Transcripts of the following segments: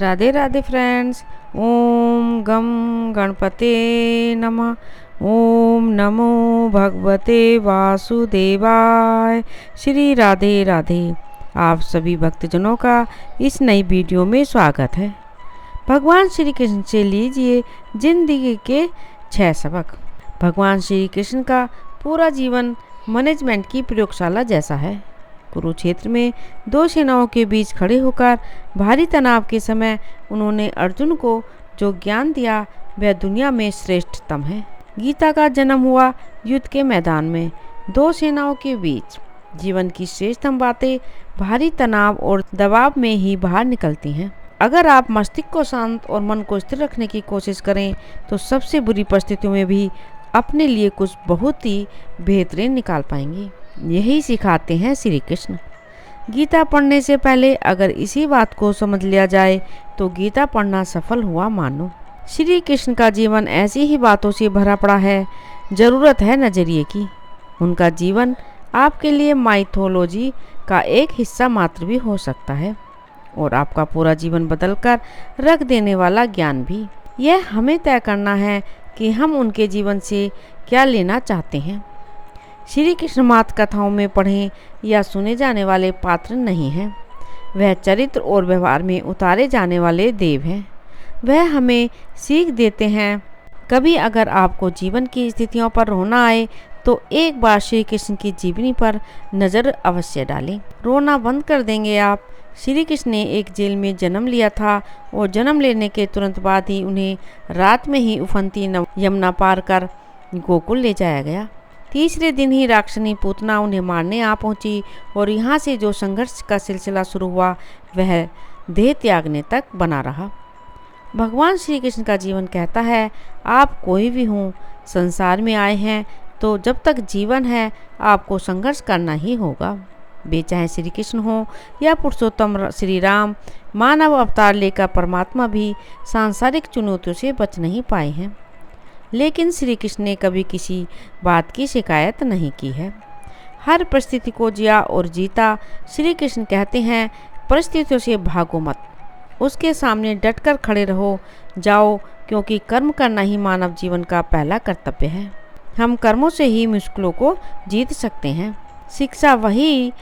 Radhe Radhe friends. ओम गम गणपते नमः। ओम नमो भगवते वासुदेवाय। श्री राधे राधे। आप सभी भक्तजनों का इस नई वीडियो में स्वागत है। भगवान श्री कृष्ण से लीजिए जिंदगी के 6 सबक। भगवान श्री कृष्ण का पूरा जीवन मैनेजमेंट की प्रयोगशाला जैसा है। कुरुक्षेत्र में 2 सेनाओं के बीच खड़े होकर भारी तनाव के समय उन्होंने अर्जुन को जो ज्ञान दिया वह दुनिया में श्रेष्ठतम है। गीता का जन्म हुआ युद्ध के मैदान में 2 सेनाओं के बीच। जीवन की श्रेष्ठतम बातें भारी तनाव और दबाव में ही बाहर निकलती हैं। अगर आप मस्तिष्क को शांत और मन को स्थिर रखने की कोशिश करें तो सबसे बुरी परिस्थितियों में भी अपने लिए कुछ बहुत ही बेहतरीन निकाल पाएंगे। यही सिखाते हैं श्री कृष्ण। गीता पढ़ने से पहले अगर इसी बात को समझ लिया जाए तो गीता पढ़ना सफल हुआ मानो। श्री कृष्ण का जीवन ऐसी ही बातों से भरा पड़ा है। ज़रूरत है नज़रिए की। उनका जीवन आपके लिए माइथोलॉजी का एक हिस्सा मात्र भी हो सकता है और आपका पूरा जीवन बदल कर रख देने वाला ज्ञान भी। यह हमें तय करना है कि हम उनके जीवन से क्या लेना चाहते हैं। श्री कृष्ण मात कथाओं में पढ़े या सुने जाने वाले पात्र नहीं हैं। वह चरित्र और व्यवहार में उतारे जाने वाले देव हैं। वह हमें सीख देते हैं। कभी अगर आपको जीवन की स्थितियों पर रोना आए तो एक बार श्री कृष्ण की जीवनी पर नज़र अवश्य डालें। रोना बंद कर देंगे आप। श्री कृष्ण ने एक जेल में जन्म लिया था और जन्म लेने के तुरंत बाद ही उन्हें रात में ही उफनती यमुना पार कर गोकुल ले जाया गया। तीसरे दिन ही राक्षनी पूतना उन्हें मारने आ पहुंची और यहाँ से जो संघर्ष का सिलसिला शुरू हुआ वह देह त्यागने तक बना रहा। भगवान श्री कृष्ण का जीवन कहता है, आप कोई भी हों, संसार में आए हैं तो जब तक जीवन है आपको संघर्ष करना ही होगा। वे चाहे श्री कृष्ण हो या पुरुषोत्तम श्री राम, मानव अवतार लेकर परमात्मा भी सांसारिक चुनौतियों से बच नहीं पाए हैं। लेकिन श्री कृष्ण ने कभी किसी बात की शिकायत नहीं की है। हर परिस्थिति को जिया और जीता। श्री कृष्ण कहते हैं, परिस्थितियों से भागो मत, उसके सामने डटकर खड़े रहो जाओ, क्योंकि कर्म करना ही मानव जीवन का पहला कर्तव्य है। हम कर्मों से ही मुश्किलों को जीत सकते हैं। शिक्षा वही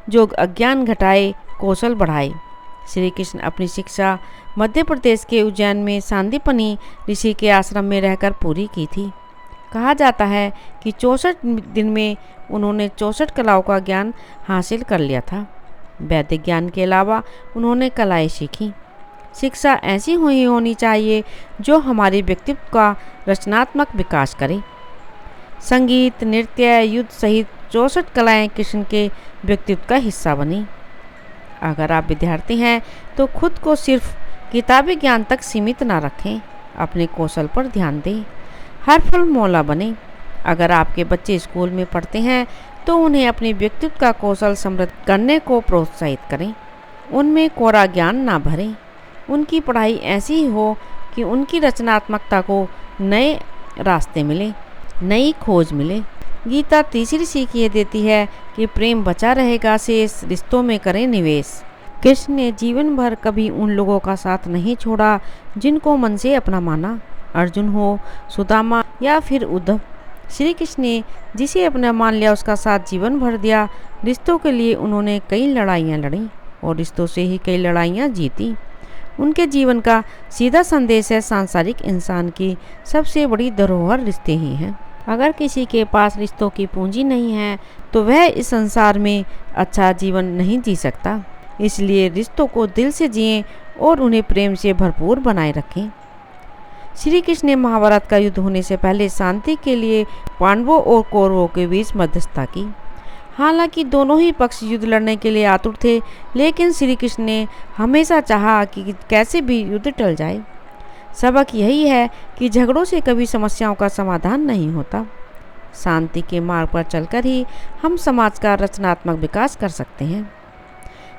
जो अज्ञान घटाए, कौशल बढ़ाए। श्री कृष्ण अपनी शिक्षा मध्य प्रदेश के उज्जैन में सांदीपनी ऋषि के आश्रम में रहकर पूरी की थी। कहा जाता है कि 64 दिन में उन्होंने 64 कलाओं का ज्ञान हासिल कर लिया था। वैदिक ज्ञान के अलावा उन्होंने कलाएं सीखी। शिक्षा ऐसी हुई होनी चाहिए जो हमारे व्यक्तित्व का रचनात्मक विकास करे। संगीत, नृत्य, युद्ध सहित 64 कलाएं कृष्ण के व्यक्तित्व का हिस्सा बनी। अगर आप विद्यार्थी हैं तो खुद को सिर्फ किताबी ज्ञान तक सीमित ना रखें, अपने कौशल पर ध्यान दें। हर फल मौला बने। अगर आपके बच्चे स्कूल में पढ़ते हैं तो उन्हें अपने व्यक्तित्व का कौशल समृद्ध करने को प्रोत्साहित करें। उनमें कोरा ज्ञान ना भरें। उनकी पढ़ाई ऐसी हो कि उनकी रचनात्मकता को नए रास्ते मिले, नई खोज मिले। गीता तीसरी सीख ये देती है कि प्रेम बचा रहेगा, शेष रिश्तों में करें निवेश। कृष्ण ने जीवन भर कभी उन लोगों का साथ नहीं छोड़ा जिनको मन से अपना माना। अर्जुन हो, सुदामा या फिर उद्धव, श्री कृष्ण ने जिसे अपना मान लिया उसका साथ जीवन भर दिया। रिश्तों के लिए उन्होंने कई लड़ाइयाँ लड़ी और रिश्तों से ही कई लड़ाइयाँ जीती। उनके जीवन का सीधा संदेश है, सांसारिक इंसान की सबसे बड़ी धरोहर रिश्ते ही हैं। अगर किसी के पास रिश्तों की पूंजी नहीं है तो वह इस संसार में अच्छा जीवन नहीं जी सकता। इसलिए रिश्तों को दिल से जिएं और उन्हें प्रेम से भरपूर बनाए रखें। श्री कृष्ण ने महाभारत का युद्ध होने से पहले शांति के लिए पांडवों और कौरवों के बीच मध्यस्थता की। हालांकि दोनों ही पक्ष युद्ध लड़ने के लिए आतुर थे, लेकिन श्री कृष्ण ने हमेशा चाहा कि कैसे भी युद्ध टल जाए। सबक यही है कि झगड़ों से कभी समस्याओं का समाधान नहीं होता। शांति के मार्ग पर चलकर ही हम समाज का रचनात्मक विकास कर सकते हैं।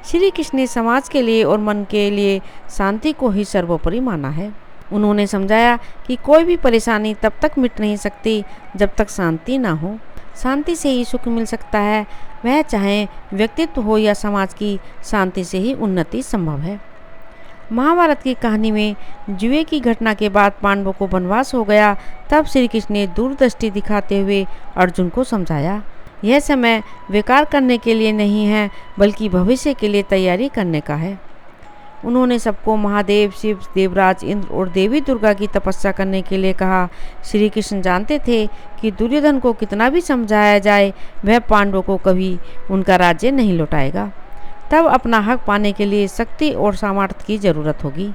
श्री कृष्ण ने समाज के लिए और मन के लिए शांति को ही सर्वोपरि माना है। उन्होंने समझाया कि कोई भी परेशानी तब तक मिट नहीं सकती जब तक शांति ना हो। शांति से ही सुख मिल सकता है, वह चाहे व्यक्तित्व हो या समाज की शांति से ही उन्नति संभव है। महाभारत की कहानी में जुए की घटना के बाद पांडवों को वनवास हो गया। तब श्री कृष्ण ने दूरदृष्टि दिखाते हुए अर्जुन को समझाया, यह समय बेकार करने के लिए नहीं है, बल्कि भविष्य के लिए तैयारी करने का है। उन्होंने सबको महादेव, शिव, देवराज इंद्र और देवी दुर्गा की तपस्या करने के लिए कहा। श्री कृष्ण जानते थे कि दुर्योधन को कितना भी समझाया जाए, वह पांडवों को कभी उनका राज्य नहीं लौटाएगा। तब अपना हक पाने के लिए शक्ति और सामर्थ्य की जरूरत होगी।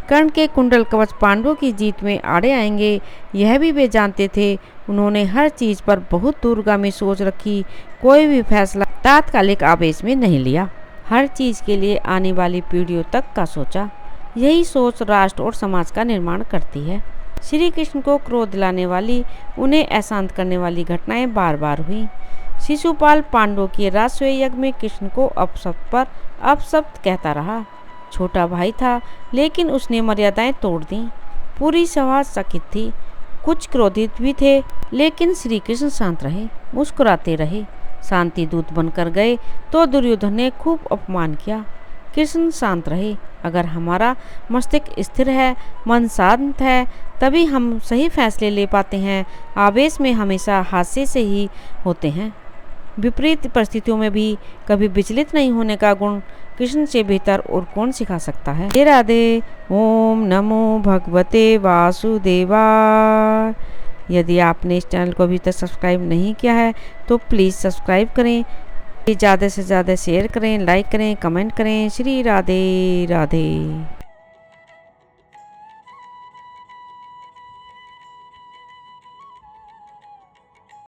कर्ण के कुंडल कवच पांडवों की जीत में आड़े आएंगे, यह भी वे जानते थे। उन्होंने हर चीज़ पर बहुत दूरगामी सोच रखी, कोई भी फैसला तात्कालिक आवेश में नहीं लिया। हर चीज़ के लिए आने वाली पीढ़ियों तक का सोचा। यही सोच राष्ट्र और समाज का निर्माण करती है। श्री कृष्ण को क्रोध दिलाने वाली, उन्हें अशांत करने वाली घटनाएं बार बार हुई। शिशुपाल पांडवों के राजसूय यज्ञ में कृष्ण को अपशब्द पर अपशब्द कहता रहा। छोटा भाई था, लेकिन उसने मर्यादाएं तोड़ दी। पूरी सभा चकित थी, कुछ क्रोधित भी थे, लेकिन श्री कृष्ण शांत रहे, मुस्कुराते रहे। शांति दूत बनकर गए तो दुर्योधन ने खूब अपमान किया। कृष्ण शांत रहे। अगर हमारा मस्तिष्क स्थिर है, मन शांत है, तभी हम सही फैसले ले पाते हैं। आवेश में हमेशा हादसे से ही होते हैं। विपरीत परिस्थितियों में भी कभी विचलित नहीं होने का गुण कृष्ण से बेहतर और कौन सिखा सकता है। राधे राधे। ओम नमो भगवते वासुदेवाय। यदि आपने इस चैनल को अभी तक सब्सक्राइब नहीं किया है तो प्लीज़ सब्सक्राइब करें, ज़्यादा से ज़्यादा शेयर करें, लाइक करें, कमेंट करें। श्री राधे राधे।